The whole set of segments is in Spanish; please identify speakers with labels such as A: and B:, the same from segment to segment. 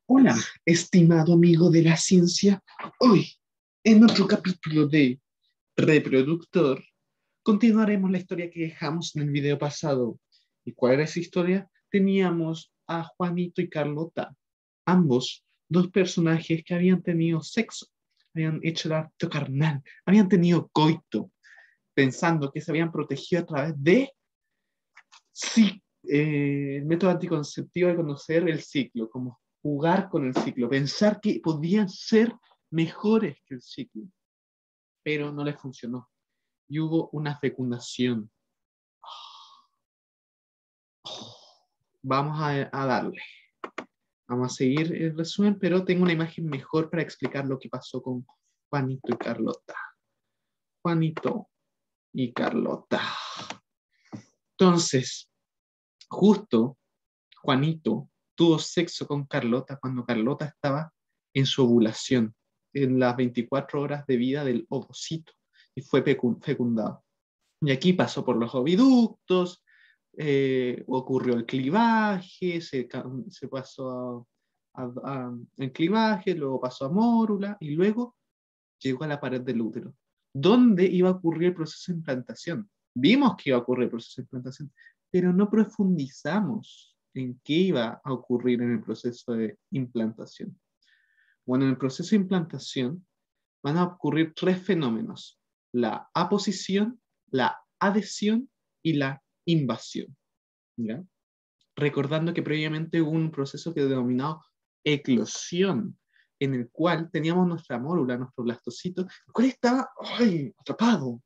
A: Hola, estimado amigo de la ciencia. Hoy, en otro capítulo de Reproductor, continuaremos la historia que dejamos en el video pasado. ¿Y cuál era esa historia? Teníamos a Juanito y Carlota, ambos dos personajes que habían tenido sexo, habían hecho el acto carnal, habían tenido coito, pensando que se habían protegido a través de el método anticonceptivo de conocer el ciclo, como jugar con el ciclo, pensar que podían ser mejores que el ciclo, pero no les funcionó. Y hubo una fecundación. Vamos a darle. Vamos a seguir el resumen, pero tengo una imagen mejor para explicar lo que pasó con Juanito y Carlota. Juanito y Carlota. Entonces, justo Juanito tuvo sexo con Carlota cuando Carlota estaba en su ovulación, en las 24 horas de vida del ovocito, y fue fecundado. Y aquí pasó por los oviductos, ocurrió el clivaje, se pasó el clivaje, luego pasó a mórula, y luego llegó a la pared del útero, donde iba a ocurrir el proceso de implantación. Vimos que iba a ocurrir el proceso de implantación, pero no profundizamos en qué iba a ocurrir en el proceso de implantación. Bueno, en el proceso de implantación van a ocurrir tres fenómenos: la aposición, la adhesión y la invasión. ¿Ya? Recordando que previamente hubo un proceso que denominado eclosión, en el cual teníamos nuestra mórula, nuestro blastocito, el cual estaba atrapado,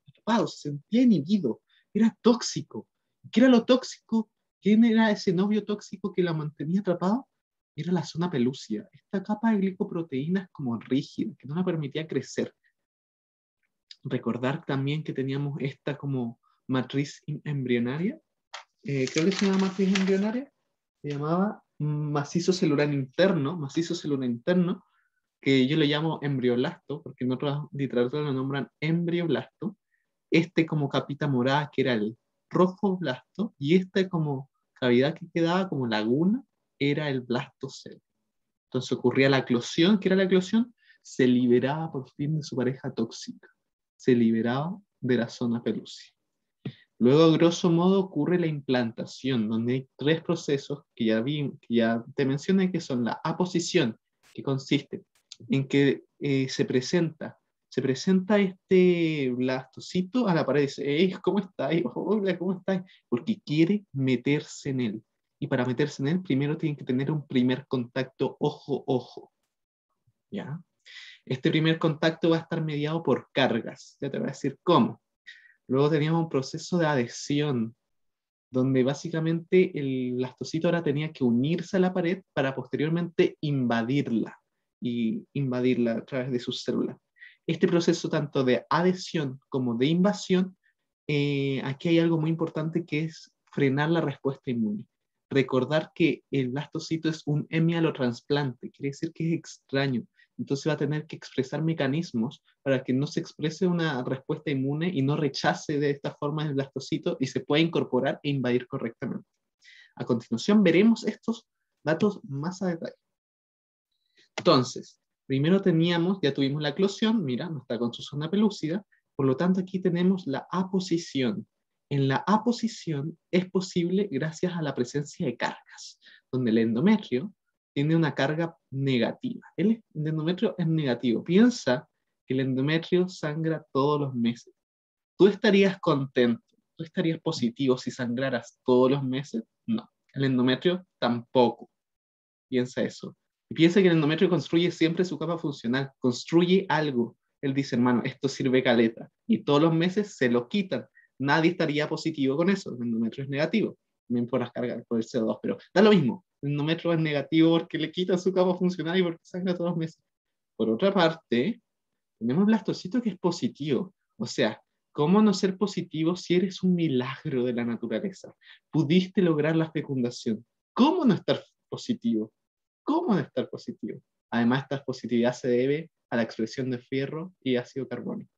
A: se sentía inhibido, era tóxico. ¿Qué era lo tóxico? ¿Quién era ese novio tóxico que la mantenía atrapado? Era la zona pelúcida, esta capa de glicoproteínas como rígida, que no la permitía crecer. Recordar también que teníamos esta como matriz embrionaria, creo que se llama matriz embrionaria, se llamaba macizo celular interno, que yo le llamo embrioblasto, porque en otras literaturas lo nombran embrioblasto, este como capita morada que era el rofoblasto, y esta como cavidad que quedaba como laguna era el blastocele. Entonces ocurría la eclosión. ¿Qué era la eclosión? Se liberaba por fin de su pareja tóxica, se liberaba de la zona pelúcida. Luego, grosso modo, ocurre la implantación, donde hay tres procesos que ya te mencioné, que son la aposición, que consiste en que se presenta este blastocito a la pared y dice: hey, ¿cómo estáis? Hola, ¿cómo estáis? Porque quiere meterse en él. Y para meterse en él, primero tienen que tener un primer contacto ojo-ojo. ¿Ya? Este primer contacto va a estar mediado por cargas. Ya te voy a decir cómo. Luego teníamos un proceso de adhesión, donde básicamente el blastocito ahora tenía que unirse a la pared para posteriormente invadirla a través de sus células. Este proceso tanto de adhesión como de invasión, aquí hay algo muy importante que es frenar la respuesta inmune. Recordar que el blastocito es un hemialotransplante, quiere decir que es extraño. Entonces va a tener que expresar mecanismos para que no se exprese una respuesta inmune y no rechace de esta forma el blastocito y se pueda incorporar e invadir correctamente. A continuación veremos estos datos más a detalle. Entonces, primero ya tuvimos la eclosión, mira, no está con su zona pelúcida, por lo tanto aquí tenemos la aposición. En la aposición es posible gracias a la presencia de cargas, donde el endometrio tiene una carga negativa. El endometrio es negativo. Piensa que el endometrio sangra todos los meses. ¿Tú estarías contento? ¿Tú estarías positivo si sangraras todos los meses? No. El endometrio tampoco. Piensa eso. Y piensa que el endometrio construye siempre su capa funcional, construye algo. Él dice: hermano, esto sirve caleta. Y todos los meses se lo quitan. Nadie estaría positivo con eso. El endometrio es negativo. También por las cargas, por el CO2, pero da lo mismo. El endometrio es negativo porque le quitan su capa funcional y porque sangra todos los meses. Por otra parte, tenemos blastocito que es positivo. O sea, ¿cómo no ser positivo si eres un milagro de la naturaleza? Pudiste lograr la fecundación. ¿Cómo no estar positivo? ¿Cómo no estar positivo? Además, esta positividad se debe a la expresión de fierro y ácido carbónico.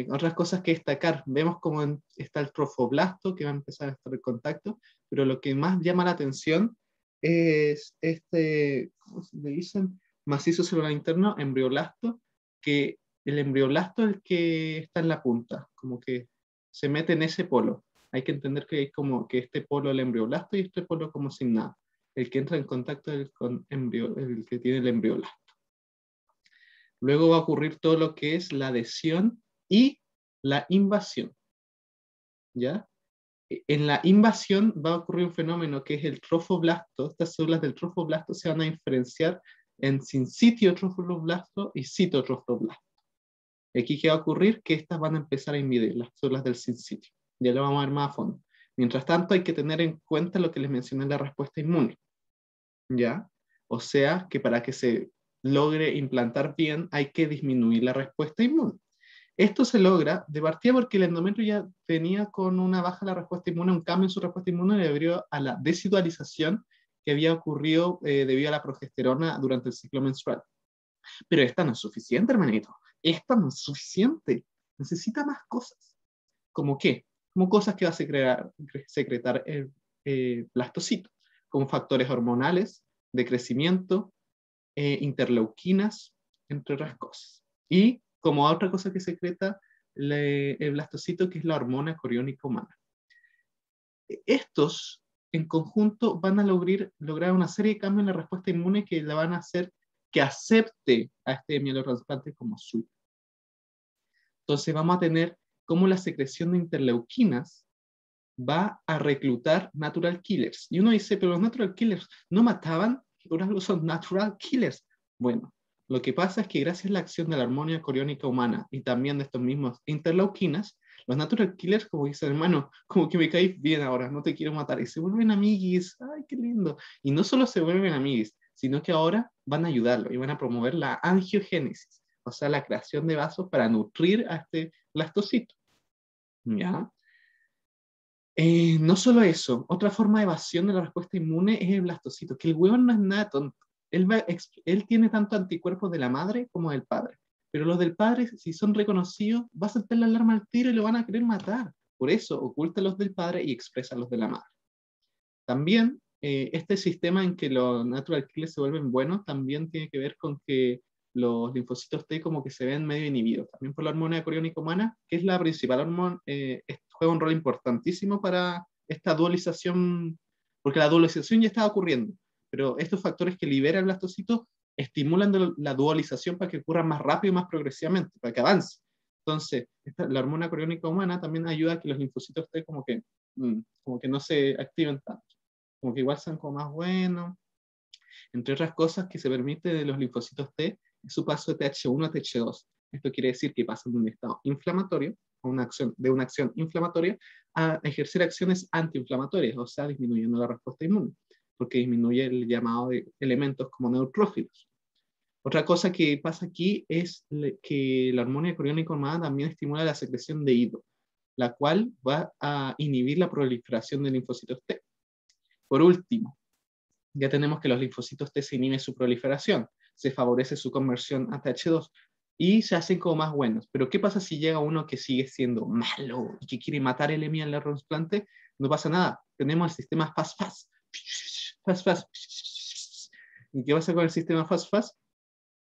A: Otras cosas que destacar, vemos cómo está el trofoblasto que va a empezar a estar en contacto, pero lo que más llama la atención es este, ¿cómo se le dicen? Macizo celular interno, embrioblasto, que el embrioblasto es el que está en la punta, como que se mete en ese polo. Hay que entender que hay como que este polo el embrioblasto y este polo como sin nada. El que entra en contacto con el que tiene el embrioblasto. Luego va a ocurrir todo lo que es la adhesión y la invasión. ¿Ya? En la invasión va a ocurrir un fenómeno que es el trofoblasto. Estas células del trofoblasto se van a diferenciar en sincitio trofoblasto y citotrofoblasto. Aquí, ¿qué va a ocurrir? Que estas van a empezar a invadir las células del sincitio. Ya lo vamos a ver más a fondo. Mientras tanto, hay que tener en cuenta lo que les mencioné en la respuesta inmune. ¿Ya? O sea, que para que se logre implantar bien, hay que disminuir la respuesta inmune. Esto se logra de partida porque el endometrio ya tenía con una baja la respuesta inmune, un cambio en su respuesta inmune debido a la desidualización que había ocurrido debido a la progesterona durante el ciclo menstrual. Pero esta no es suficiente, hermanito. Esta no es suficiente. Necesita más cosas. ¿Cómo qué? Como cosas que va a secretar el blastocito, como factores hormonales, de crecimiento, interleuquinas, entre otras cosas. Y como otra cosa que secreta el blastocito, que es la hormona coriónica humana. Estos, en conjunto, van a lograr una serie de cambios en la respuesta inmune que le van a hacer que acepte a este mielotrasplante como suyo. Entonces vamos a tener cómo la secreción de interleuquinas va a reclutar natural killers. Y uno dice, pero los natural killers no mataban, por algo son natural killers. Bueno, lo que pasa es que gracias a la acción de la hormona coriónica humana y también de estos mismos interleuquinas, los natural killers, como dice el hermano, como que me caes bien ahora, no te quiero matar, y se vuelven amiguis, ay, qué lindo. Y no solo se vuelven amiguis, sino que ahora van a ayudarlo y van a promover la angiogénesis, o sea, la creación de vasos para nutrir a este blastocito. ¿Ya? No solo eso, otra forma de evasión de la respuesta inmune es el blastocito, que el huevón no es nada tonto. Él tiene tanto anticuerpos de la madre como del padre. Pero los del padre, si son reconocidos, va a saltar la alarma al tiro y lo van a querer matar. Por eso, oculta los del padre y expresa los de la madre. También, este sistema en que los natural killers se vuelven buenos, también tiene que ver con que los linfocitos T como que se ven medio inhibidos. También por la hormona coriónica humana, que es la principal hormona, juega un rol importantísimo para esta dualización, porque la dualización ya estaba ocurriendo, pero estos factores que libera el blastocito estimulan la dualización para que ocurra más rápido y más progresivamente, para que avance. Entonces, la hormona coriónica humana también ayuda a que los linfocitos T como que no se activen tanto, como que igual son como más buenos. Entre otras cosas que se permite de los linfocitos T es su paso de TH1 a TH2. Esto quiere decir que pasan de un estado inflamatorio, de una acción inflamatoria, a ejercer acciones antiinflamatorias, o sea, disminuyendo la respuesta inmune, porque disminuye el llamado de elementos como neutrófilos. Otra cosa que pasa aquí es que la hormona coriónica humana también estimula la secreción de IDO, la cual va a inhibir la proliferación de linfocitos T. Por último, ya tenemos que los linfocitos T se inhiben su proliferación, se favorece su conversión a TH2 y se hacen como más buenos. Pero ¿qué pasa si llega uno que sigue siendo malo y que quiere matar el EMI al trasplante? No pasa nada. Tenemos el sistema FAST-FAST. FAST-FAST. ¿Y qué pasa con el sistema FAST-FAST?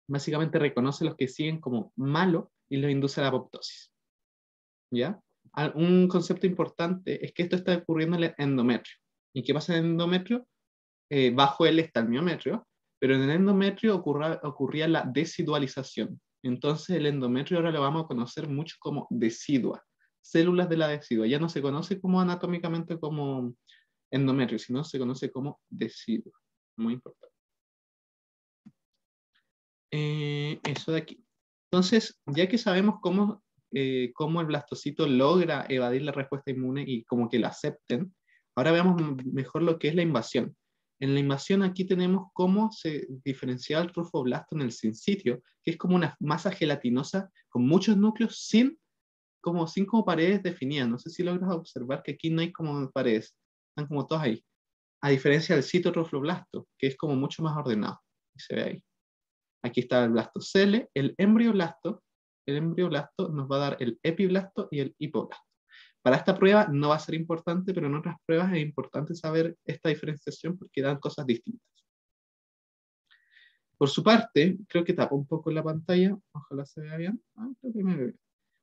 A: Básicamente reconoce los que siguen como malo y los induce a la apoptosis. ¿Ya? Un concepto importante es que esto está ocurriendo en el endometrio. ¿Y qué pasa en el endometrio? Bajo él está el miometrio, pero en el endometrio ocurría la desidualización. Entonces el endometrio ahora lo vamos a conocer mucho como decidua, células de la decidua. Ya no se conoce como anatómicamente como endometrio, sino se conoce como decidua. Muy importante. Eso de aquí. Entonces, ya que sabemos cómo el blastocito logra evadir la respuesta inmune y como que lo acepten, ahora veamos mejor lo que es la invasión. En la invasión aquí tenemos cómo se diferencia el trofoblasto en el sincitio, que es como una masa gelatinosa con muchos núcleos sin como paredes definidas. No sé si logras observar que aquí no hay como paredes, están como todas ahí. A diferencia del citotrofoblasto, que es como mucho más ordenado, y se ve ahí. Aquí está el blastocele, el embrioblasto, el embrioblasto, nos va a dar el epiblasto y el hipoblasto. Para esta prueba no va a ser importante, pero en otras pruebas es importante saber esta diferenciación porque dan cosas distintas. Por su parte, creo que tapo un poco la pantalla, ojalá se vea bien. Creo que me ve bien.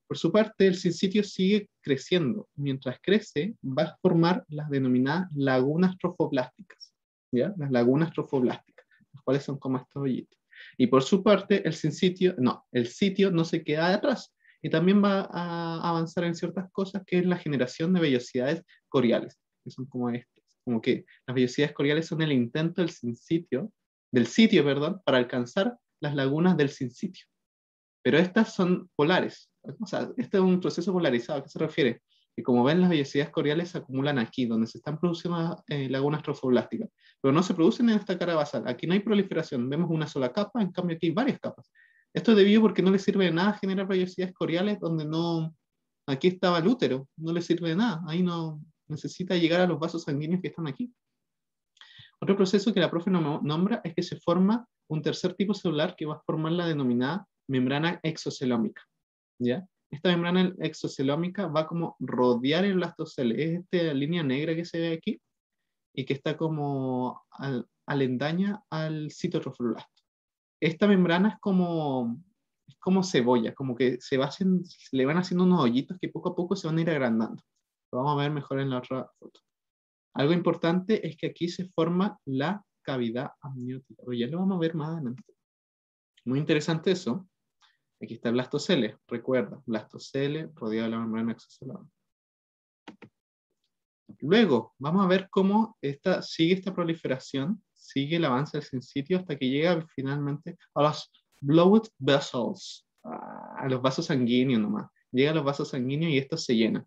A: Por su parte, el sincitio sigue creciendo. Mientras crece, va a formar las denominadas lagunas trofoblásticas, ¿ya? Las lagunas trofoblásticas, las cuales son como estos hoyitos. Y por su parte, el sitio no se queda de atrás y también va a avanzar en ciertas cosas, que es la generación de vellosidades coriales, que son como estas. Como que las vellosidades coriales son el intento del sitio, perdón, para alcanzar las lagunas del sincitio. Pero estas son polares. O sea, este es un proceso polarizado. ¿A qué se refiere? Que como ven, las vellosidades coriales se acumulan aquí, donde se están produciendo lagunas trofoblásticas, pero no se producen en esta cara basal. Aquí no hay proliferación, vemos una sola capa, en cambio aquí hay varias capas. Esto es debido porque no le sirve de nada generar vellosidades coriales donde no... Aquí estaba el útero, no le sirve de nada. Ahí no necesita llegar a los vasos sanguíneos que están aquí. Otro proceso que la profe nombra es que se forma un tercer tipo celular que va a formar la denominada membrana exocelómica, ¿ya? Esta membrana exocelómica va como rodear el blastocele. Es esta línea negra que se ve aquí y que está como alendaña al citotrofoblasto. Esta membrana es como cebolla, como que se le van haciendo unos hoyitos que poco a poco se van a ir agrandando. Lo vamos a ver mejor en la otra foto. Algo importante es que aquí se forma la cavidad amniótica, pero ya lo vamos a ver más adelante. Muy interesante eso. Aquí está el blastocele, recuerda, blastocele rodeado de la membrana exocelómica. Luego, vamos a ver cómo sigue esta proliferación, sigue el avance del sincitio hasta que llega finalmente a los blood vessels, a los vasos sanguíneos nomás. Llega a los vasos sanguíneos y estos se llenan.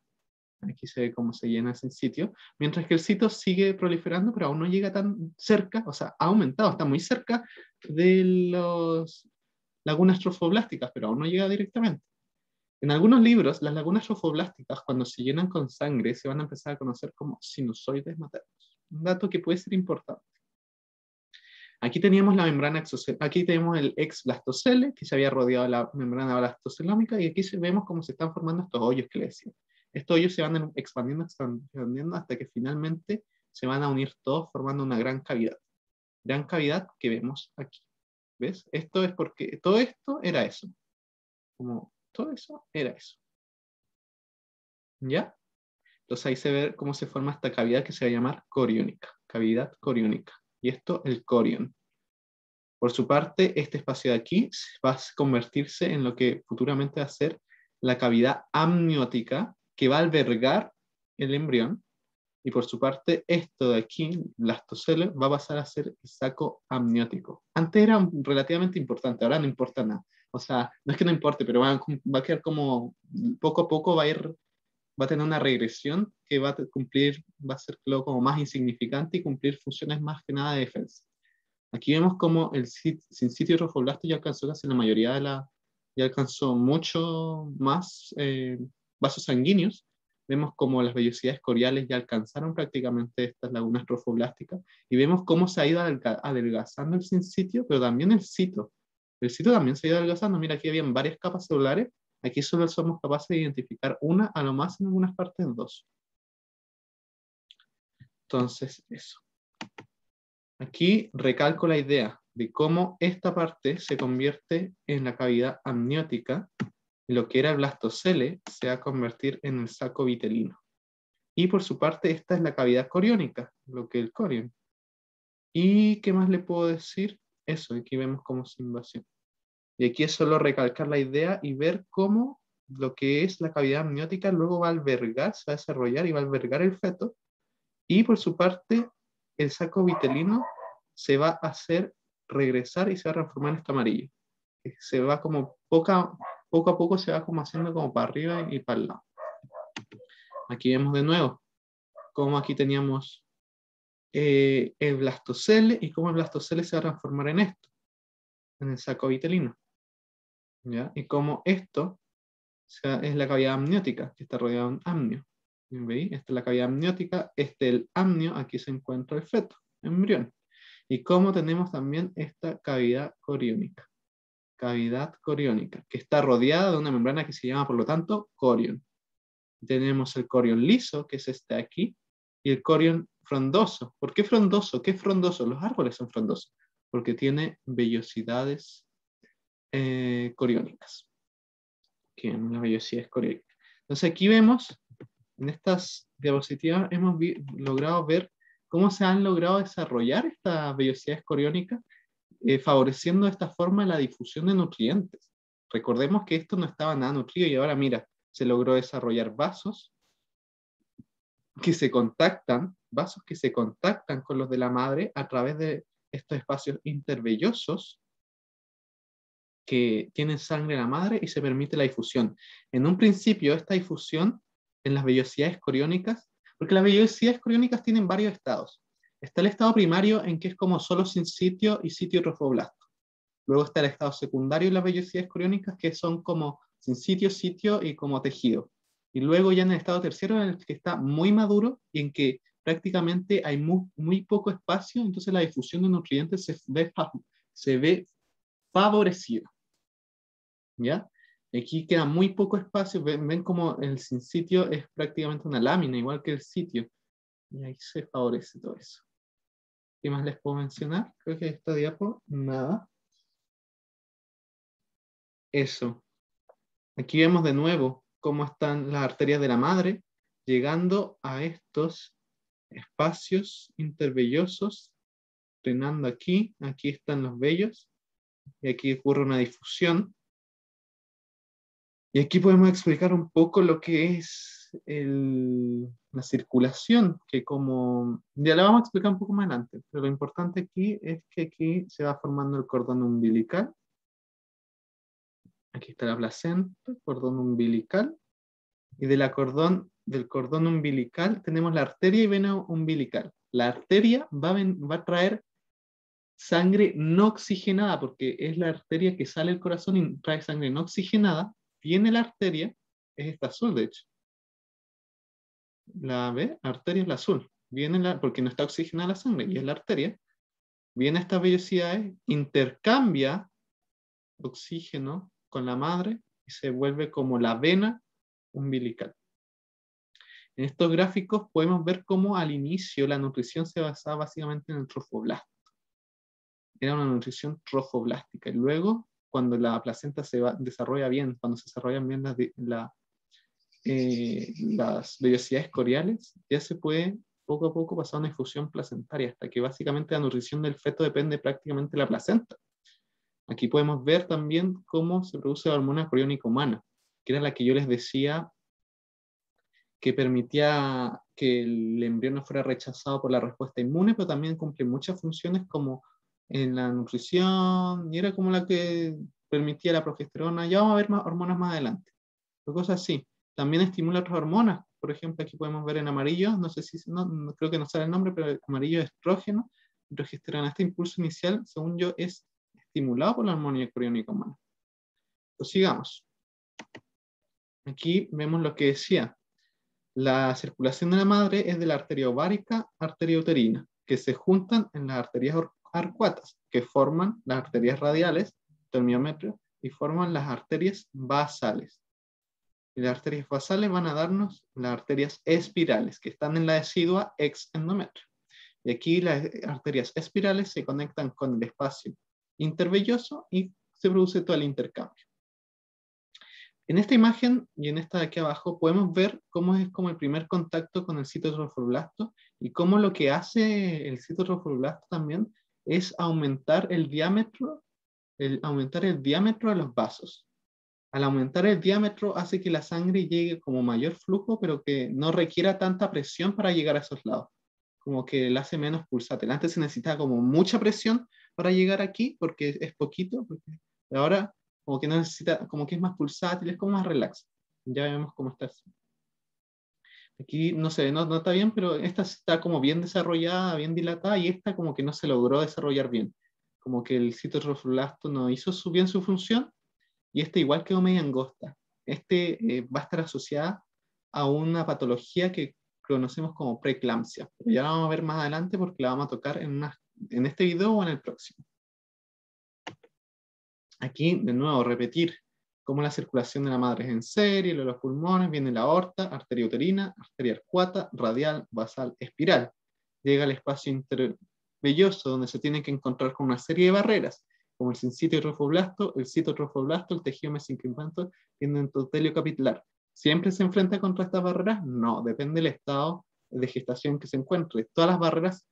A: Aquí se ve cómo se llena ese sitio, mientras que el sitio sigue proliferando, pero aún no llega tan cerca, o sea, ha aumentado, está muy cerca de las lagunas trofoblásticas, pero aún no llega directamente. En algunos libros, las lagunas trofoblásticas, cuando se llenan con sangre, se van a empezar a conocer como sinusoides maternos. Un dato que puede ser importante. Aquí teníamos la membrana exocelómica, aquí tenemos el exblastocele, que se había rodeado de la membrana blastocelómica, y aquí vemos cómo se están formando estos hoyos que le decía. Estos hoyos se van expandiendo hasta que finalmente se van a unir todos formando una gran cavidad. Gran cavidad que vemos aquí. ¿Ves? Esto es porque todo esto era eso. Como todo eso era eso. ¿Ya? Entonces ahí se ve cómo se forma esta cavidad que se va a llamar coriónica. Cavidad coriónica. Y esto el corión. Por su parte, este espacio de aquí va a convertirse en lo que futuramente va a ser la cavidad amniótica, que va a albergar el embrión. Y por su parte, esto de aquí, blastocele, va a pasar a ser el saco amniótico. Antes era relativamente importante, ahora no importa nada. O sea, no es que no importe, pero va a quedar como, poco a poco va a tener una regresión que va a ser como más insignificante y cumplir funciones más que nada de defensa. Aquí vemos como el sincitio trofoblasto ya alcanzó casi la mayoría ya alcanzó mucho más vasos sanguíneos. Vemos como las vellosidades coriales ya alcanzaron prácticamente estas lagunas trofoblásticas y vemos cómo se ha ido adelgazando el sincitio, pero también el cito. El cito también se ha ido adelgazando. Mira, aquí habían varias capas celulares. Aquí solo somos capaces de identificar una, a lo más en algunas partes dos. Entonces, eso. Aquí recalco la idea de cómo esta parte se convierte en la cavidad amniótica y lo que era el blastocele se va a convertir en el saco vitelino. Y por su parte, esta es la cavidad coriónica, lo que es el corión. ¿Y qué más le puedo decir? Eso, aquí vemos cómo se invasión. Y aquí es solo recalcar la idea y ver cómo lo que es la cavidad amniótica luego va a albergar, se va a desarrollar y va a albergar el feto. Y por su parte, el saco vitelino se va a hacer regresar y se va a transformar en este amarillo. Se va como poco a poco se va como haciendo como para arriba y para el lado. Aquí vemos de nuevo cómo aquí teníamos el blastocele y cómo el blastocele se va a transformar en esto, en el saco vitelino. ¿Ya? Y cómo esto es la cavidad amniótica, que está rodeada de un amnio. ¿Veis? Esta es la cavidad amniótica, este es el amnio, aquí se encuentra el feto, embrión. Y cómo tenemos también esta cavidad coriónica. cavidad coriónica, que está rodeada de una membrana que se llama, por lo tanto, corión. Tenemos el corión liso, que es este aquí, y el corión frondoso. ¿Por qué frondoso? ¿Qué es frondoso? Los árboles son frondosos, porque tiene vellosidades coriónicas. Aquí vemos las vellosidades coriónicas. Entonces aquí vemos, en estas diapositivas, hemos logrado ver cómo se han logrado desarrollar estas vellosidades coriónicas, favoreciendo de esta forma la difusión de nutrientes. Recordemos que esto no estaba nada nutrido y ahora mira, se logró desarrollar vasos que se contactan con los de la madre a través de estos espacios intervellosos que tienen sangre de la madre y se permite la difusión. En un principio, esta difusión en las vellosidades coriónicas, porque las vellosidades coriónicas tienen varios estados. Está el estado primario, en que es como solo sincitio y sitio trofoblasto. Luego está el estado secundario de las vellosidades coriónicas, que son como sincitio, sitio y como tejido. Y luego ya en el estado terciario, en el que está muy maduro y en que prácticamente hay muy poco espacio, entonces la difusión de nutrientes se ve favorecida. ¿Ya? Aquí queda muy poco espacio, ven como el sincitio es prácticamente una lámina, igual que el sitio. Y ahí se favorece todo eso. ¿Qué más les puedo mencionar? Creo que esta diapo, nada. Eso. Aquí vemos de nuevo cómo están las arterias de la madre, llegando a estos espacios intervellosos, drenando aquí están los vellos, y aquí ocurre una difusión. Y aquí podemos explicar un poco lo que es la circulación, que como ya la vamos a explicar un poco más adelante, pero lo importante aquí es que aquí se va formando el cordón umbilical. Aquí está la placenta, cordón umbilical, y del cordón umbilical tenemos la arteria y vena umbilical. La arteria va a traer sangre no oxigenada, porque es la arteria que sale del corazón y trae sangre no oxigenada. Viene la arteria, es esta azul de hecho. La arteria es la azul. Porque no está oxigenada la sangre, y es la arteria. Viene a estas vellosidades, intercambia oxígeno con la madre y se vuelve como la vena umbilical. En estos gráficos podemos ver cómo al inicio la nutrición se basaba básicamente en el trofoblasto. Era una nutrición trofoblástica. Y luego, cuando la placenta desarrolla bien, cuando se desarrollan bien las vellosidades coriales, ya se puede poco a poco pasar a una difusión placentaria, hasta que básicamente la nutrición del feto depende prácticamente de la placenta. Aquí podemos ver también cómo se produce la hormona coriónica humana, que era la que yo les decía que permitía que el embrión no fuera rechazado por la respuesta inmune, pero también cumple muchas funciones como en la nutrición, y era como la que permitía la progesterona. Ya vamos a ver más hormonas más adelante. Pero cosas así. También estimula otras hormonas. Por ejemplo, aquí podemos ver en amarillo, no sé si, no creo que no sale el nombre, pero el amarillo es estrógeno, progesterona. Este impulso inicial, según yo, es estimulado por la hormona coriónica humana. Pues sigamos. Aquí vemos lo que decía. La circulación de la madre es de la arteria ovárica, arteria uterina, que se juntan en las arterias arcuatas, que forman las arterias radiales, del miometrio, y forman las arterias basales. Y las arterias basales van a darnos las arterias espirales, que están en la decidua ex-endometrio. Y aquí las arterias espirales se conectan con el espacio intervelloso y se produce todo el intercambio. En esta imagen y en esta de aquí abajo podemos ver cómo es como el primer contacto con el citotrofoblasto y cómo lo que hace el citotrofoblasto también es aumentar el diámetro de los vasos. Al aumentar el diámetro hace que la sangre llegue como mayor flujo, pero que no requiera tanta presión para llegar a esos lados. Como que la hace menos pulsátil. Antes se necesitaba como mucha presión para llegar aquí, porque es poquito, ahora como que no necesita, como que es más pulsátil, es como más relax. Ya vemos cómo está. Aquí no se no está bien, pero esta está como bien desarrollada, bien dilatada, y esta como que no se logró desarrollar bien. Como que el citotrofoblasto no hizo bien su función, y esta igual quedó media angosta. Va a estar asociada a una patología que conocemos como preeclampsia. Pero ya la vamos a ver más adelante porque la vamos a tocar en este video o en el próximo. Aquí, de nuevo, repetir cómo la circulación de la madre es en serie, los pulmones, viene la aorta, arteria uterina, arteria arcuata, radial, basal, espiral. Llega al espacio intervelloso, donde se tiene que encontrar con una serie de barreras, como el sincito y trofoblasto, el citotrofoblasto, el tejido mesenquimpanto y el endotelio capitular. ¿Siempre se enfrenta contra estas barreras? No, depende del estado de gestación que se encuentre. Todas las barreras,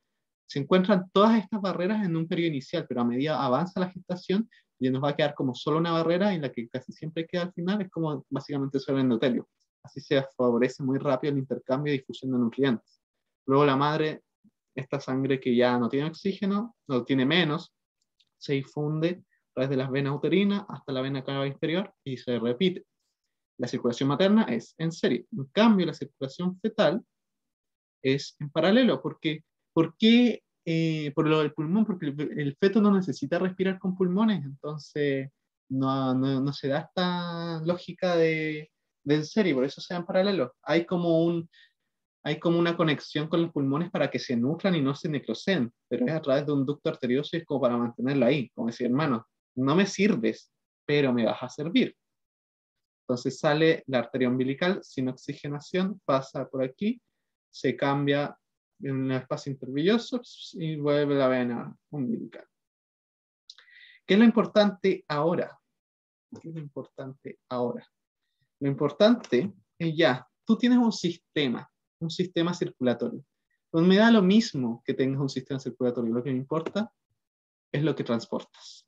A: se encuentran todas estas barreras en un periodo inicial, pero a medida avanza la gestación, y nos va a quedar como solo una barrera, y la que casi siempre queda al final es como básicamente solo el endotelio. Así se favorece muy rápido el intercambio y difusión de nutrientes. Luego la madre, esta sangre que ya no tiene oxígeno, no tiene menos, se difunde a través de las venas uterinas hasta la vena cava inferior y se repite. La circulación materna es en serie. En cambio, la circulación fetal es en paralelo. ¿Por qué? Por lo del pulmón, porque el feto no necesita respirar con pulmones, entonces no se da esta lógica de en serie, por eso se dan paralelos. Hay como una conexión con los pulmones para que se nutran y no se necroseen, pero es a través de un ducto arterioso y es como para mantenerlo ahí, como decir, hermano, no me sirves, pero me vas a servir. Entonces sale la arteria umbilical sin oxigenación, pasa por aquí, se cambia en un espacio intervilloso y vuelve la vena umbilical. ¿Qué es lo importante ahora? ¿Qué es lo importante ahora? Lo importante es ya, tú tienes un sistema circulatorio. Pues me da lo mismo que tengas un sistema circulatorio, lo que me importa es lo que transportas.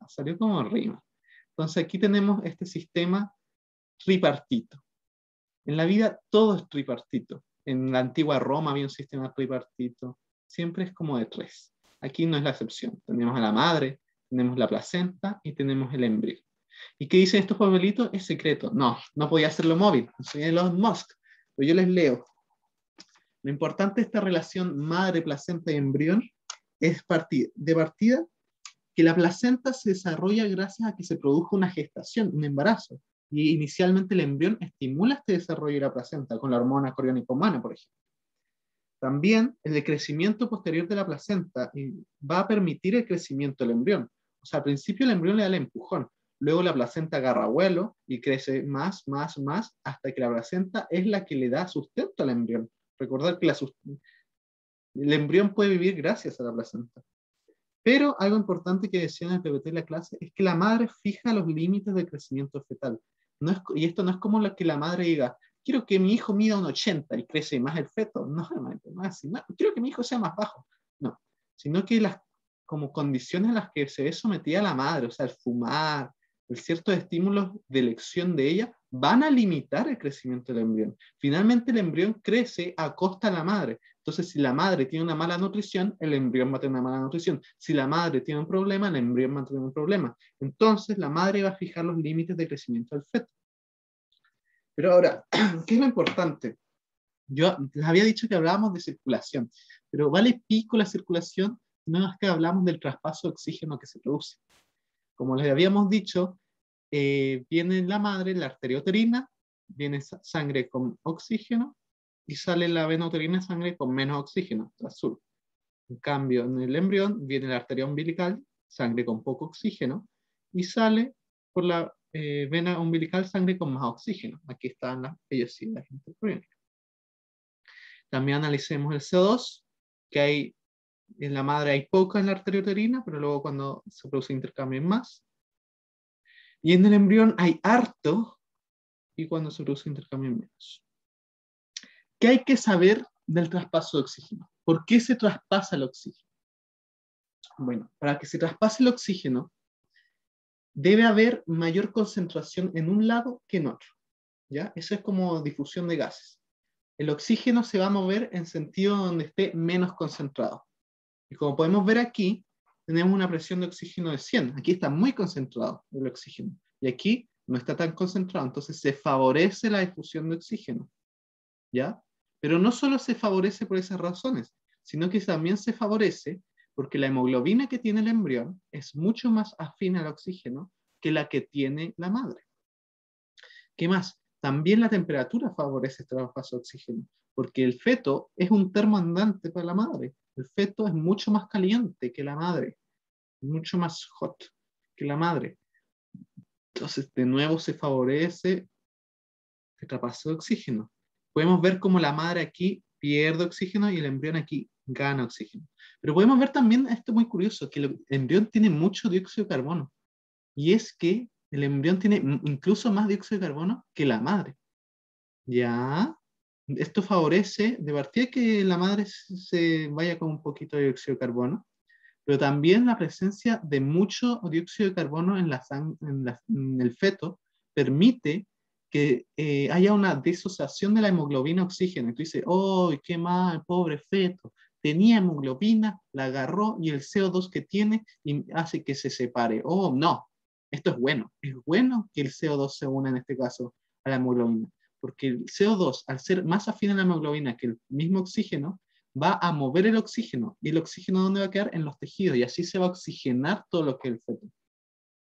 A: Salió como rima. Entonces aquí tenemos este sistema tripartito. En la vida todo es tripartito. En la antigua Roma había un sistema tripartito. Siempre es como de tres. Aquí no es la excepción. Tenemos a la madre, tenemos la placenta y tenemos el embrión. ¿Y qué dicen estos papelitos? Es secreto. No podía hacerlo móvil. Soy Elon Musk. Pero yo les leo. Lo importante de esta relación madre, placenta y embrión es de partida que la placenta se desarrolla gracias a que se produjo una gestación, un embarazo. Y inicialmente el embrión estimula este desarrollo de la placenta con la hormona coriónica humana, por ejemplo. También el decrecimiento posterior de la placenta va a permitir el crecimiento del embrión. O sea, al principio el embrión le da el empujón, luego la placenta agarra vuelo y crece más, hasta que la placenta es la que le da sustento al embrión. Recordar que el embrión puede vivir gracias a la placenta. Pero algo importante que decía en el PPT de la clase es que la madre fija los límites del crecimiento fetal. Y esto no es como lo que la madre diga, quiero que mi hijo mida un 80 y crece más el feto. No es así. No, quiero que mi hijo sea más bajo. No, sino que las como condiciones a las que se ve sometida la madre, o sea, el fumar, el ciertos estímulos de elección de ella, van a limitar el crecimiento del embrión. Finalmente el embrión crece a costa de la madre. Entonces, si la madre tiene una mala nutrición, el embrión va a tener una mala nutrición. Si la madre tiene un problema, el embrión va a tener un problema. Entonces, la madre va a fijar los límites de crecimiento del feto. Pero ahora, ¿qué es lo importante? Yo les había dicho que hablábamos de circulación, pero vale pico la circulación, no es que hablamos del traspaso de oxígeno que se produce. Como les habíamos dicho, viene en la madre la arteria uterina, viene sangre con oxígeno, y sale la vena uterina sangre con menos oxígeno, azul. En cambio, en el embrión viene la arteria umbilical, sangre con poco oxígeno, y sale por la vena umbilical sangre con más oxígeno. Aquí están las vellosidades intercoriónicas. También analicemos el CO2, que hay en la madre hay poca en la arteria uterina, pero luego cuando se produce intercambio hay más. Y en el embrión hay harto, y cuando se produce intercambio hay menos. ¿Qué hay que saber del traspaso de oxígeno? ¿Por qué se traspasa el oxígeno? Bueno, para que se traspase el oxígeno, debe haber mayor concentración en un lado que en otro. ¿Ya? Eso es como difusión de gases. El oxígeno se va a mover en sentido donde esté menos concentrado. Y como podemos ver aquí, tenemos una presión de oxígeno de 100. Aquí está muy concentrado el oxígeno. Y aquí no está tan concentrado. Entonces se favorece la difusión de oxígeno. ¿Ya? Pero no solo se favorece por esas razones, sino que también se favorece porque la hemoglobina que tiene el embrión es mucho más afín al oxígeno que la que tiene la madre. ¿Qué más? También la temperatura favorece este traspaso de oxígeno, porque el feto es un termoandante para la madre. El feto es mucho más caliente que la madre, mucho más hot que la madre. Entonces, de nuevo se favorece el traspaso de oxígeno. Podemos ver cómo la madre aquí pierde oxígeno y el embrión aquí gana oxígeno. Pero podemos ver también, esto muy curioso, que el embrión tiene mucho dióxido de carbono. Y es que el embrión tiene incluso más dióxido de carbono que la madre. Ya, esto favorece de partida que la madre se vaya con un poquito de dióxido de carbono, pero también la presencia de mucho dióxido de carbono en, en el feto permite que haya una disociación de la hemoglobina oxígeno. Y tú dices, ¡oh, qué mal, pobre feto! Tenía hemoglobina, la agarró y el CO2 que tiene hace que se separe. ¡Oh, no! Esto es bueno. Es bueno que el CO2 se una en este caso a la hemoglobina, porque el CO2, al ser más afín a la hemoglobina que el mismo oxígeno, va a mover el oxígeno. ¿Y el oxígeno dónde va a quedar? En los tejidos. Y así se va a oxigenar todo lo que es el feto.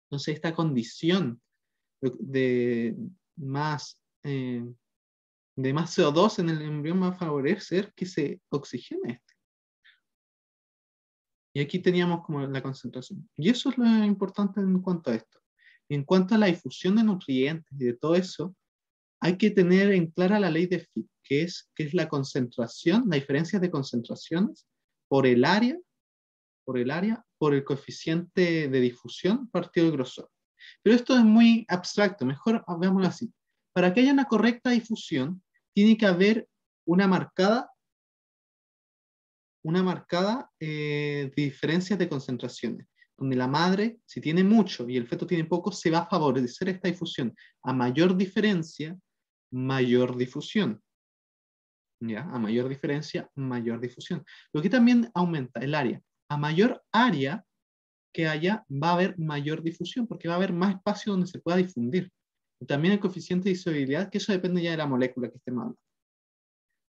A: Entonces, esta condición de más, eh, de más CO2 en el embrión va a favorecer que se oxigene este. Y aquí teníamos como la concentración. Y eso es lo importante en cuanto a esto. En cuanto a la difusión de nutrientes y de todo eso, hay que tener en clara la ley de Fick, que es la concentración, la diferencia de concentraciones por el área, por el coeficiente de difusión partido del grosor. Pero esto es muy abstracto, mejor veámoslo así. Para que haya una correcta difusión, tiene que haber una marcada diferencia de concentraciones, donde la madre, si tiene mucho y el feto tiene poco, se va a favorecer esta difusión. A mayor diferencia, mayor difusión. ¿Ya? A mayor diferencia, mayor difusión. Lo que también aumenta el área. A mayor área que haya, va a haber mayor difusión, porque va a haber más espacio donde se pueda difundir. Y también el coeficiente de disolubilidad, que eso depende ya de la molécula que estemos hablando.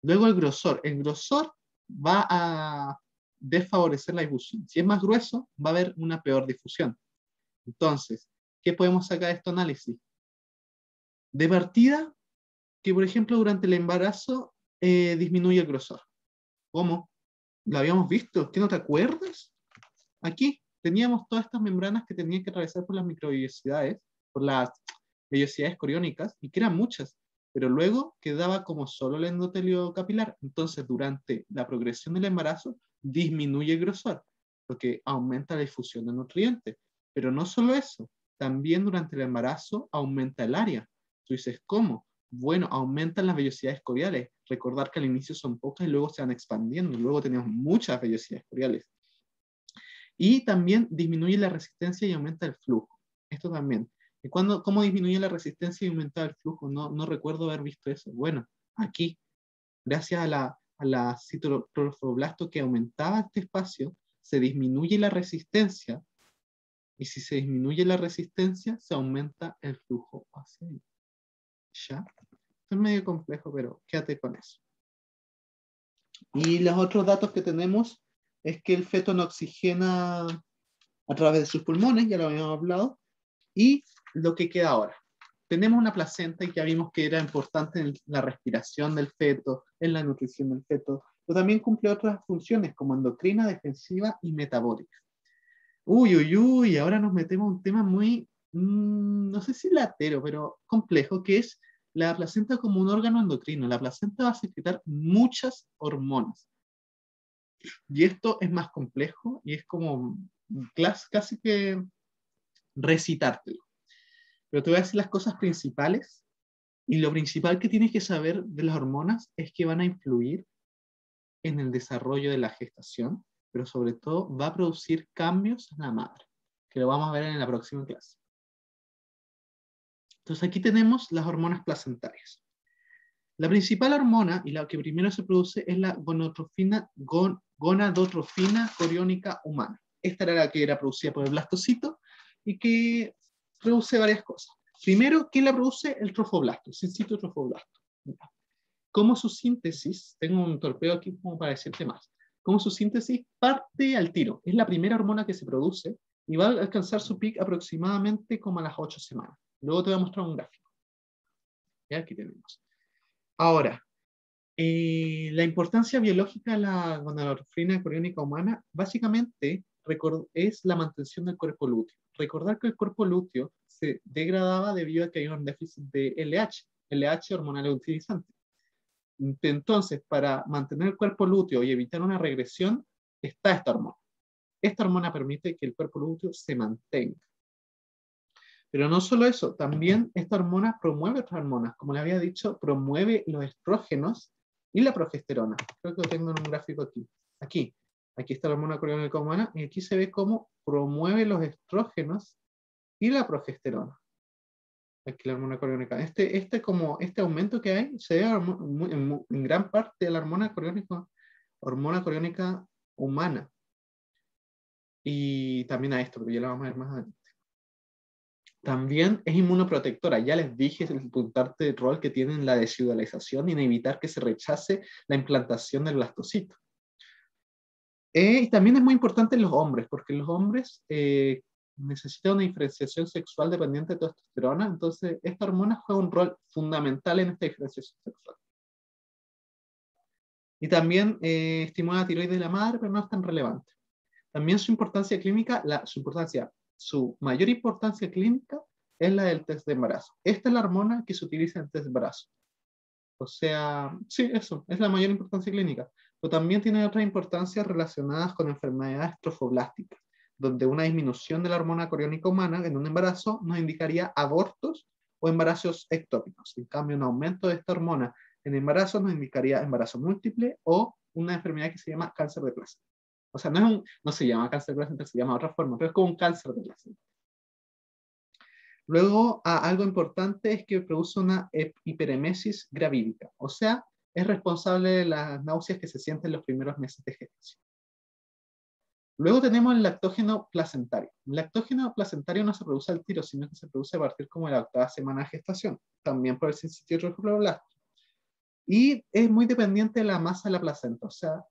A: Luego el grosor. El grosor va a desfavorecer la difusión. Si es más grueso, va a haber una peor difusión. Entonces, ¿qué podemos sacar de este análisis? De partida, que por ejemplo durante el embarazo disminuye el grosor. ¿Cómo? Lo habíamos visto. ¿Qué no te acuerdas? Aquí teníamos todas estas membranas que tenían que atravesar por las microvellosidades, por las vellosidades coriónicas, y que eran muchas, pero luego quedaba como solo el endotelio capilar. Entonces, durante la progresión del embarazo, disminuye el grosor, porque aumenta la difusión de nutrientes. Pero no solo eso, también durante el embarazo aumenta el área. Tú dices, ¿cómo? Bueno, aumentan las vellosidades coriales. Recordar que al inicio son pocas y luego se van expandiendo, y luego tenemos muchas vellosidades coriales. Y también disminuye la resistencia y aumenta el flujo. Esto también. ¿Y cómo disminuye la resistencia y aumenta el flujo? No recuerdo haber visto eso. Bueno, aquí, gracias a la citoplorofoblasto que aumentaba este espacio, se disminuye la resistencia. Y si se disminuye la resistencia, se aumenta el flujo hacia ahí. ¿Ya? Esto es medio complejo, pero quédate con eso. Y los otros datos que tenemos es que el feto no oxigena a través de sus pulmones, ya lo habíamos hablado, y lo que queda ahora. Tenemos una placenta y ya vimos que era importante en la respiración del feto, en la nutrición del feto, pero también cumple otras funciones como endocrina, defensiva y metabólica. Uy, ahora nos metemos en un tema muy, no sé si latero, pero complejo, que es la placenta como un órgano endocrino. La placenta va a secretar muchas hormonas. Y esto es más complejo y es como casi que recitártelo. Pero te voy a decir las cosas principales. Y lo principal que tienes que saber de las hormonas es que van a influir en el desarrollo de la gestación, pero sobre todo va a producir cambios en la madre, que lo vamos a ver en la próxima clase. Entonces aquí tenemos las hormonas placentarias. La principal hormona y la que primero se produce es la gonadotrofina coriónica humana. Esta era la que era producida por el blastocito y que produce varias cosas. Primero, ¿quién la produce? El trofoblasto, el sincito trofoblasto. Como su síntesis, tengo un torpeo aquí como para decirte más, como su síntesis parte al tiro. Es la primera hormona que se produce y va a alcanzar su pic aproximadamente como a las 8 semanas. Luego te voy a mostrar un gráfico. Ya aquí tenemos. Ahora, la importancia biológica de la gonadotrofina coriónica humana básicamente es la mantención del cuerpo lúteo. Recordar que el cuerpo lúteo se degradaba debido a que hay un déficit de LH, hormona luteinizante. Entonces, para mantener el cuerpo lúteo y evitar una regresión, está esta hormona. Esta hormona permite que el cuerpo lúteo se mantenga. Pero no solo eso, también esta hormona promueve otras hormonas. Como le había dicho, promueve los estrógenos y la progesterona. Creo que lo tengo en un gráfico aquí. Aquí está la hormona coriónica humana y aquí se ve cómo promueve los estrógenos y la progesterona. Aquí la hormona coriónica. Este aumento que hay se debe en gran parte a la hormona coriónica humana. Y también a esto, pero ya lo vamos a ver más adelante. También es inmunoprotectora. Ya les dije el importante rol que tiene en la deshidrolización y en evitar que se rechace la implantación del blastocito. Y también es muy importante en los hombres, porque los hombres necesitan una diferenciación sexual dependiente de testosterona, entonces esta hormona juega un rol fundamental en esta diferenciación sexual. Y también estimula la tiroides de la madre, pero no es tan relevante. También su importancia clínica, su mayor importancia clínica es la del test de embarazo. Esta es la hormona que se utiliza en el test de embarazo. O sea, sí, eso, es la mayor importancia clínica. Pero también tiene otras importancias relacionadas con enfermedades trofoblásticas, donde una disminución de la hormona coriónica humana en un embarazo nos indicaría abortos o embarazos ectópicos. En cambio, un aumento de esta hormona en embarazo nos indicaría embarazo múltiple o una enfermedad que se llama cáncer de placenta. O sea, no se llama cáncer de placenta, se llama de otra forma, pero es como un cáncer de placenta. Luego, algo importante es que produce una hiperemesis gravídica, o sea, es responsable de las náuseas que se sienten en los primeros meses de gestación. Luego tenemos el lactógeno placentario. El lactógeno placentario no se produce al tiro, sino que se produce a partir como de la 8ª semana de gestación, también por el sitio trofoblast. Y es muy dependiente de la masa de la placenta, o sea,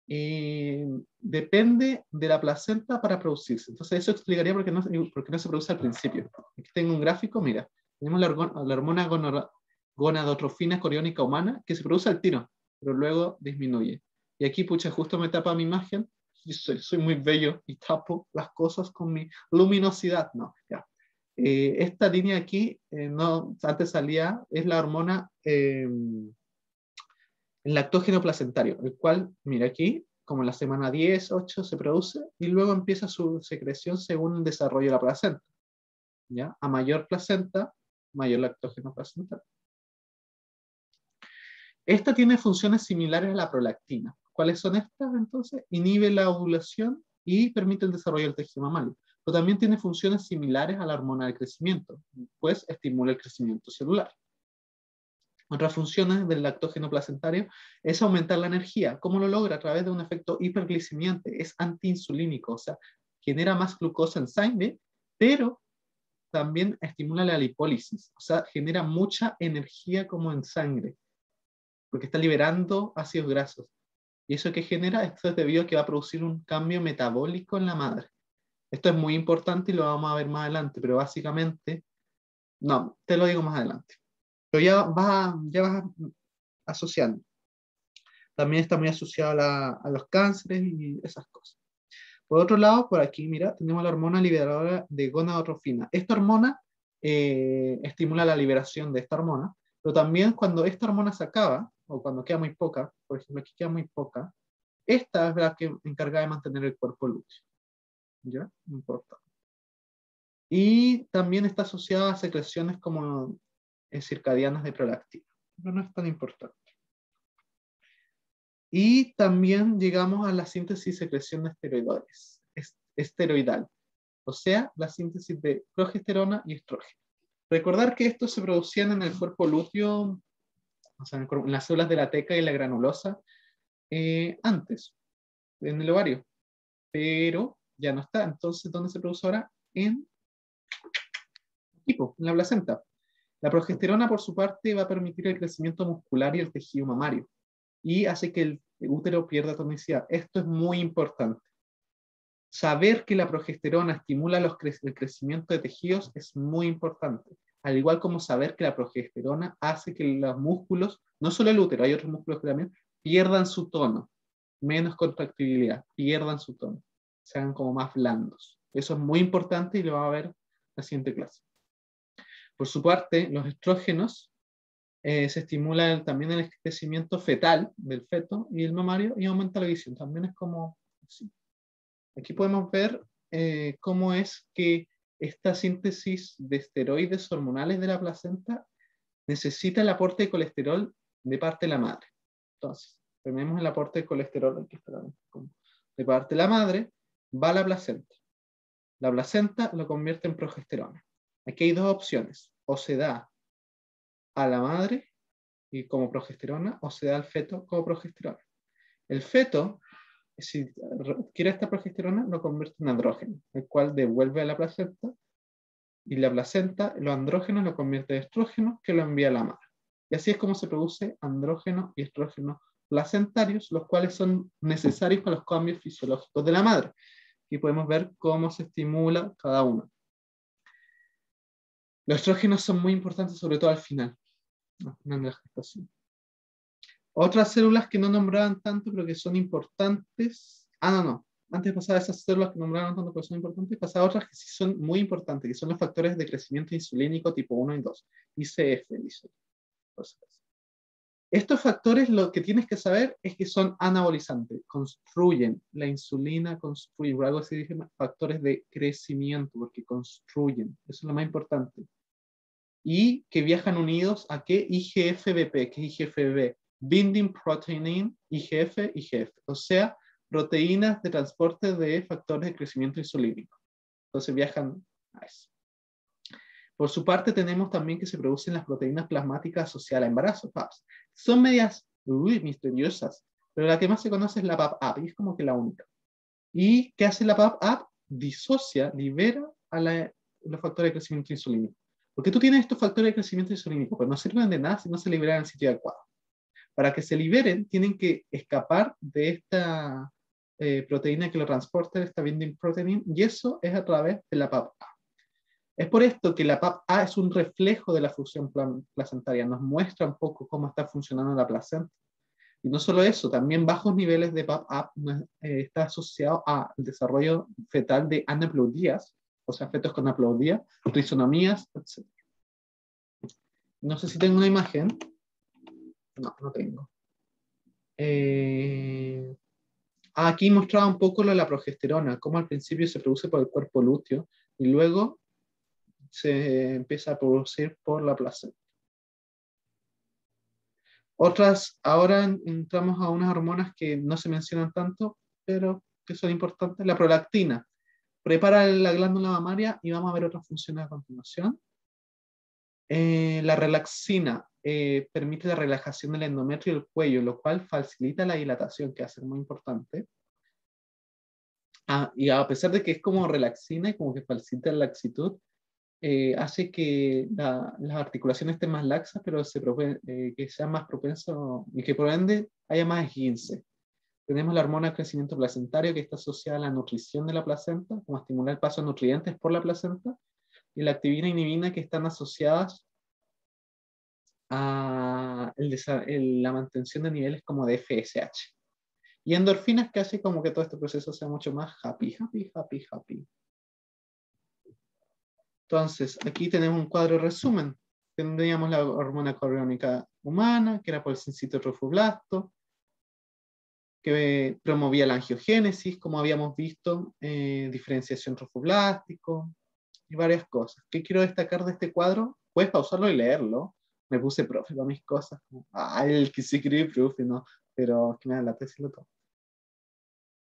A: depende de la placenta para producirse. Entonces eso explicaría por qué no se produce al principio. Aquí tengo un gráfico, mira, tenemos la hormona gonadotrofina coriónica humana que se produce al tiro, pero luego disminuye. Y aquí, pucha, justo me tapa mi imagen, soy muy bello y tapo las cosas con mi luminosidad. No, ya. Esta línea aquí, antes salía, es la hormona el lactógeno placentario, el cual, mira aquí, como en la semana 10, 8 se produce y luego empieza su secreción según el desarrollo de la placenta. ¿Ya? A mayor placenta, mayor lactógeno placentario. Esta tiene funciones similares a la prolactina. ¿Cuáles son estas entonces? Inhibe la ovulación y permite el desarrollo del tejido mamario. Pero también tiene funciones similares a la hormona del crecimiento, pues estimula el crecimiento celular. Otras funciones del lactógeno placentario es aumentar la energía. ¿Cómo lo logra? A través de un efecto hiperglicemiante. Es antiinsulínico, o sea, genera más glucosa en sangre, pero también estimula la lipólisis, o sea, genera mucha energía como en sangre, porque está liberando ácidos grasos. ¿Y eso qué genera? Esto es debido a que va a producir un cambio metabólico en la madre. Esto es muy importante y lo vamos a ver más adelante, pero básicamente, no, te lo digo más adelante. Pero ya vas asociando. También está muy asociado a los cánceres y esas cosas. Por otro lado, por aquí, mira, tenemos la hormona liberadora de gonadotrofina. Esta hormona estimula la liberación de esta hormona, pero también cuando esta hormona se acaba, o cuando queda muy poca, por ejemplo, aquí queda muy poca, esta es la que encarga de mantener el cuerpo lúteo. ¿Ya? Importante. Y también está asociada a secreciones como circadianas de prolactina, pero no es tan importante. Y también llegamos a la síntesis y secreción de esteroidal, o sea, la síntesis de progesterona y estrógeno. Recordar que estos se producían en el cuerpo lúteo, o sea, en las células de la teca y la granulosa, antes, en el ovario, pero ya no está. Entonces, ¿dónde se produce ahora? En la placenta. La progesterona, por su parte, va a permitir el crecimiento muscular y el tejido mamario, y hace que el útero pierda tonicidad. Esto es muy importante. Saber que la progesterona estimula el crecimiento de tejidos es muy importante, al igual como saber que la progesterona hace que los músculos, no solo el útero, hay otros músculos que también, pierdan su tono, menos contractibilidad, pierdan su tono, se hagan como más blandos. Eso es muy importante y lo vamos a ver en la siguiente clase. Por su parte, los estrógenos se estimula también el crecimiento fetal del feto y el mamario y aumenta la visión. También es como así. Aquí podemos ver cómo es que esta síntesis de esteroides hormonales de la placenta necesita el aporte de colesterol de parte de la madre. Entonces, tenemos el aporte de colesterol aquí está, de parte de la madre, va a la placenta. La placenta lo convierte en progesterona. Aquí hay dos opciones. O se da a la madre y como progesterona, o se da al feto como progesterona. El feto, si quiere esta progesterona, lo convierte en andrógeno, el cual devuelve a la placenta, y la placenta, los andrógenos lo convierte en estrógeno, que lo envía a la madre. Y así es como se produce andrógeno y estrógeno placentarios, los cuales son necesarios para los cambios fisiológicos de la madre. Y podemos ver cómo se estimula cada uno. Los estrógenos son muy importantes, sobre todo al final de la gestación. Otras células que no nombraban tanto, pero que son importantes. No. Antes de pasar a esas células que nombraron tanto, pero son importantes, pasar a otras que sí son muy importantes, que son los factores de crecimiento insulínico tipo 1 y 2. ICF, dice. Estos factores, lo que tienes que saber es que son anabolizantes, construyen. La insulina construye, por algo se dice factores de crecimiento, porque construyen. Eso es lo más importante. Y que viajan unidos a ¿qué? IGF-BP, que es IGF-BP. Binding Protein, IGF. O sea, proteínas de transporte de factores de crecimiento insulínico. Entonces viajan a eso. Por su parte, tenemos también que se producen las proteínas plasmáticas asociadas al embarazo, PAPs. Son medias misteriosas, pero la que más se conoce es la PAP-AP, y es como que la única. ¿Y qué hace la PAP-AP? Disocia, libera a los factores de crecimiento insulínico. Porque tú tienes estos factores de crecimiento insulínico, pues no sirven de nada si no se liberan en el sitio adecuado. Para que se liberen, tienen que escapar de esta proteína que lo transporta, esta binding protein, y eso es a través de la PAP-A. Es por esto que la PAP-A es un reflejo de la función placentaria, nos muestra un poco cómo está funcionando la placenta. Y no solo eso, también bajos niveles de PAP-A está asociado al desarrollo fetal de anaplodías, o sea, fetos con aplaudía, trisonomías, etc. No sé si tengo una imagen. No tengo. Aquí mostraba un poco lo de la progesterona, cómo al principio se produce por el cuerpo lúteo y luego se empieza a producir por la placenta. Ahora entramos a unas hormonas que no se mencionan tanto, pero que son importantes. La prolactina prepara la glándula mamaria y vamos a ver otras funciones a continuación. La relaxina permite la relajación del endometrio y el cuello, lo cual facilita la dilatación, que hace muy importante. Y a pesar de que es como relaxina y como que facilita la laxitud, hace que las articulaciones estén más laxas, pero que sean más propensos y que por ende haya más esguince. Tenemos la hormona de crecimiento placentario que está asociada a la nutrición de la placenta, como estimular el paso de nutrientes por la placenta, y la activina e inhibina que están asociadas a la mantención de niveles como de FSH. Y endorfinas que hace como que todo este proceso sea mucho más happy. Entonces, aquí tenemos un cuadro de resumen. Tendríamos la hormona coriónica humana, que era por el sincito trofoblasto, que promovía la angiogénesis, como habíamos visto, diferenciación trofoblástico y varias cosas. ¿Qué quiero destacar de este cuadro? Puedes pausarlo y leerlo. Me puse profe para mis cosas. El que sí quiere profe, no, pero que me da la tesis lo todo.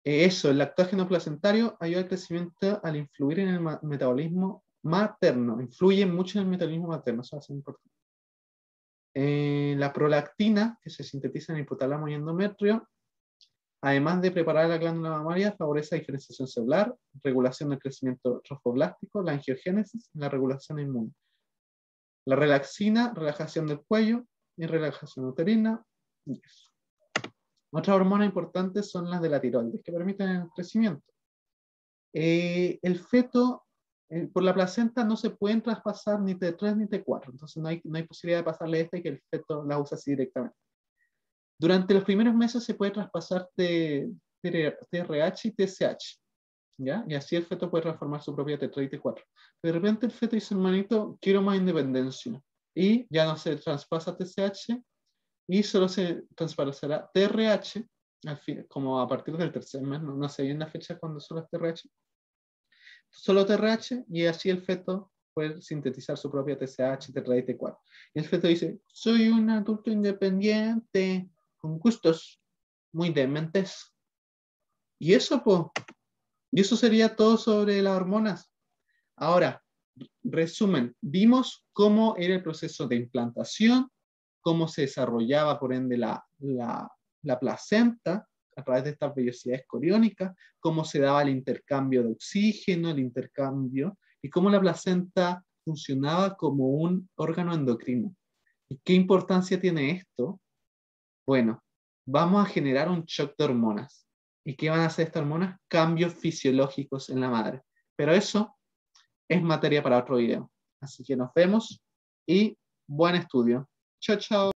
A: El lactógeno placentario ayuda al crecimiento al influir en el metabolismo materno. Influye mucho en el metabolismo materno, eso es importante. La prolactina, que se sintetiza en el hipotálamo y endometrio, además de preparar la glándula mamaria, favorece la diferenciación celular, regulación del crecimiento trofoblástico, la angiogénesis y la regulación inmune. La relaxina, relajación del cuello y relajación uterina. Y eso. Otras hormonas importantes son las de la tiroides, que permiten el crecimiento. El feto, por la placenta no se pueden traspasar ni T3 ni T4, entonces no hay posibilidad de pasarle esta y que el feto la use así directamente. Durante los primeros meses se puede traspasar TRH y TSH. ¿ya? Y así el feto puede reformar su propia TRT4. De repente el feto dice, hermanito, quiero más independencia. Y ya no se traspasa TSH y solo se traspasará TRH, al fin, como a partir del tercer mes, no sé bien la fecha cuando solo es TRH. Solo TRH y así el feto puede sintetizar su propia TSH, TRT4. Y el feto dice, soy un adulto independiente, con gustos muy dementes. Y eso, pues, y eso sería todo sobre las hormonas. Ahora, resumen, vimos cómo era el proceso de implantación, cómo se desarrollaba por ende la placenta a través de estas vellosidades coriónicas, cómo se daba el intercambio de oxígeno, el intercambio, y cómo la placenta funcionaba como un órgano endocrino. ¿Y qué importancia tiene esto? Bueno, vamos a generar un shock de hormonas. ¿Y qué van a hacer estas hormonas? Cambios fisiológicos en la madre. Pero eso es materia para otro video. Así que nos vemos y buen estudio. Chao, chao.